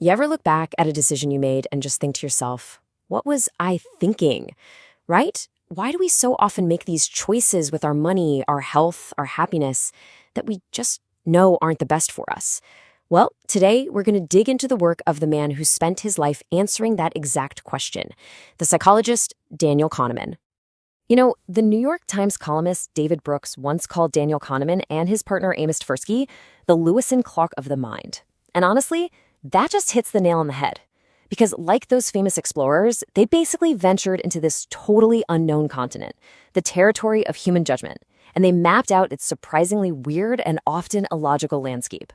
You ever look back at a decision you made and just think to yourself, what was I thinking? Right? Why do we so often make these choices with our money, our health, our happiness that we just know aren't the best for us? Well, today we're going to dig into the work of the man who spent his life answering that exact question, the psychologist Daniel Kahneman. The New York Times columnist David Brooks once called Daniel Kahneman and his partner Amos Tversky the Lewis and Clark of the mind. And honestly, that just hits the nail on the head. Because like those famous explorers, they basically ventured into this totally unknown continent, the territory of human judgment, and they mapped out its surprisingly weird and often illogical landscape.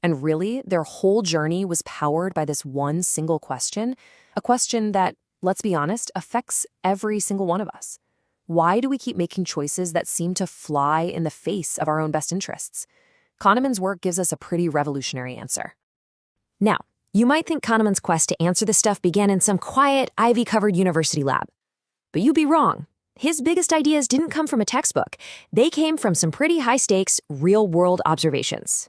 And really, their whole journey was powered by this one single question, a question that, let's be honest, affects every single one of us. Why do we keep making choices that seem to fly in the face of our own best interests? Kahneman's work gives us a pretty revolutionary answer. Now, you might think Kahneman's quest to answer this stuff began in some quiet, ivy-covered university lab. But you'd be wrong. His biggest ideas didn't come from a textbook. They came from some pretty high-stakes, real-world observations.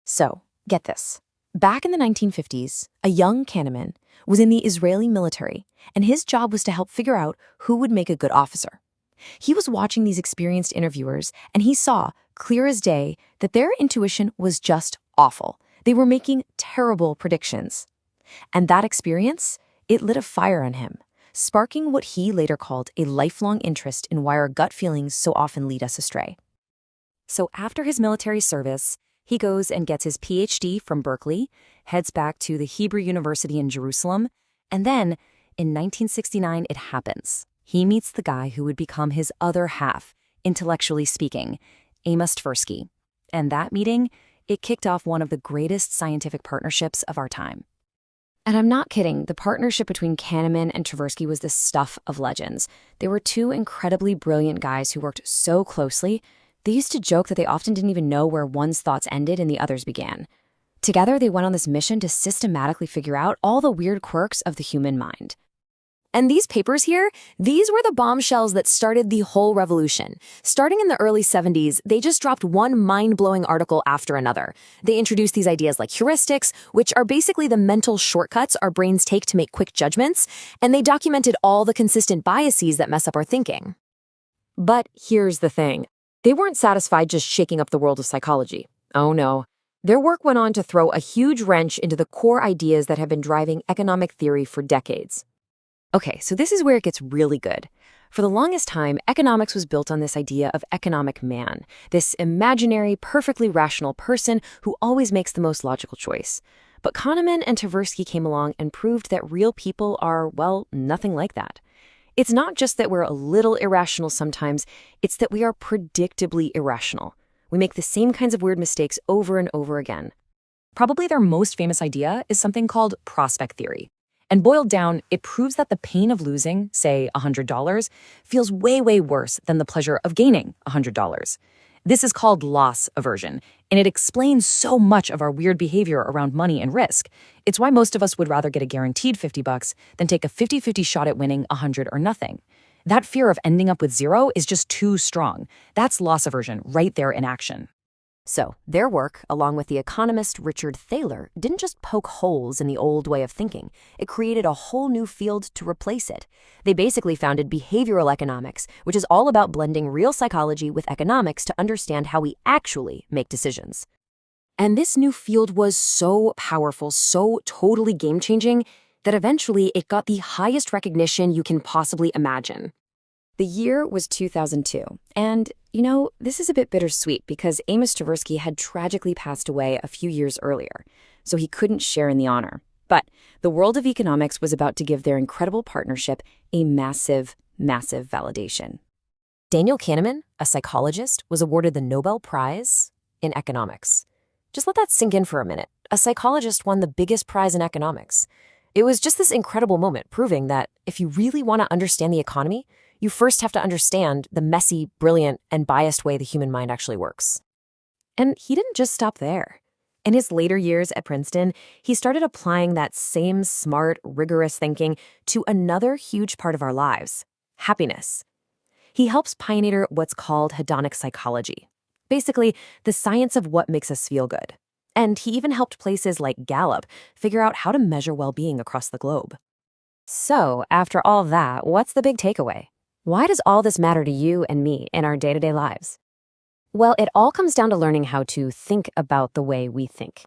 So, get this. Back in the 1950s, a young Kahneman was in the Israeli military, and his job was to help figure out who would make a good officer. He was watching these experienced interviewers, and he saw, clear as day, that their intuition was just awful. They were making terrible predictions. And that experience, it lit a fire in him, sparking what he later called a lifelong interest in why our gut feelings so often lead us astray. So after his military service, he goes and gets his PhD from Berkeley, heads back to the Hebrew University in Jerusalem, and then, in 1969, it happens. He meets the guy who would become his other half, intellectually speaking, Amos Tversky. And that meeting, it kicked off one of the greatest scientific partnerships of our time. And I'm not kidding, the partnership between Kahneman and Tversky was the stuff of legends. They were two incredibly brilliant guys who worked so closely. They used to joke that they often didn't even know where one's thoughts ended and the other's began. Together, they went on this mission to systematically figure out all the weird quirks of the human mind. And these papers here, these were the bombshells that started the whole revolution. Starting in the early 70s, they just dropped one mind-blowing article after another. They introduced these ideas like heuristics, which are basically the mental shortcuts our brains take to make quick judgments, and they documented all the consistent biases that mess up our thinking. But here's the thing. They weren't satisfied just shaking up the world of psychology. Oh no. Their work went on to throw a huge wrench into the core ideas that have been driving economic theory for decades. Okay, so this is where it gets really good. For the longest time, economics was built on this idea of economic man, this imaginary, perfectly rational person who always makes the most logical choice. But Kahneman and Tversky came along and proved that real people are, well, nothing like that. It's not just that we're a little irrational sometimes, it's that we are predictably irrational. We make the same kinds of weird mistakes over and over again. Probably their most famous idea is something called prospect theory. And boiled down, it proves that the pain of losing, say, $100, feels way, way worse than the pleasure of gaining $100. This is called loss aversion, and it explains so much of our weird behavior around money and risk. It's why most of us would rather get a guaranteed $50 than take a 50-50 shot at winning 100 or nothing. That fear of ending up with zero is just too strong. That's loss aversion right there in action. So, their work, along with the economist Richard Thaler, didn't just poke holes in the old way of thinking. It created a whole new field to replace it. They basically founded behavioral economics, which is all about blending real psychology with economics to understand how we actually make decisions. And this new field was so powerful, so totally game-changing, that eventually it got the highest recognition you can possibly imagine. The year was 2002, and, this is a bit bittersweet because Amos Tversky had tragically passed away a few years earlier, so he couldn't share in the honor. But the world of economics was about to give their incredible partnership a massive, massive validation. Daniel Kahneman, a psychologist, was awarded the Nobel Prize in economics. Just let that sink in for a minute. A psychologist won the biggest prize in economics. It was just this incredible moment proving that if you really want to understand the economy, you first have to understand the messy, brilliant, and biased way the human mind actually works. And he didn't just stop there. In his later years at Princeton, he started applying that same smart, rigorous thinking to another huge part of our lives, happiness. He helps pioneer what's called hedonic psychology, basically the science of what makes us feel good. And he even helped places like Gallup figure out how to measure well-being across the globe. So, after all that, what's the big takeaway? Why does all this matter to you and me in our day-to-day lives? Well, it all comes down to learning how to think about the way we think.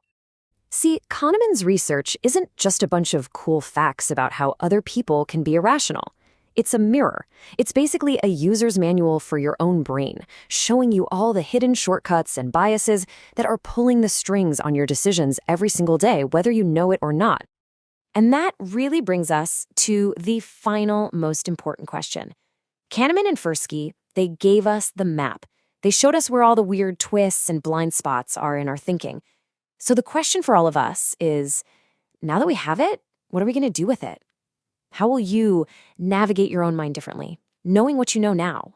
See, Kahneman's research isn't just a bunch of cool facts about how other people can be irrational. It's a mirror. It's basically a user's manual for your own brain, showing you all the hidden shortcuts and biases that are pulling the strings on your decisions every single day, whether you know it or not. And that really brings us to the final, most important question. Kahneman and Tversky, they gave us the map. They showed us where all the weird twists and blind spots are in our thinking. So the question for all of us is, now that we have it, what are we going to do with it? How will you navigate your own mind differently, knowing what you know now?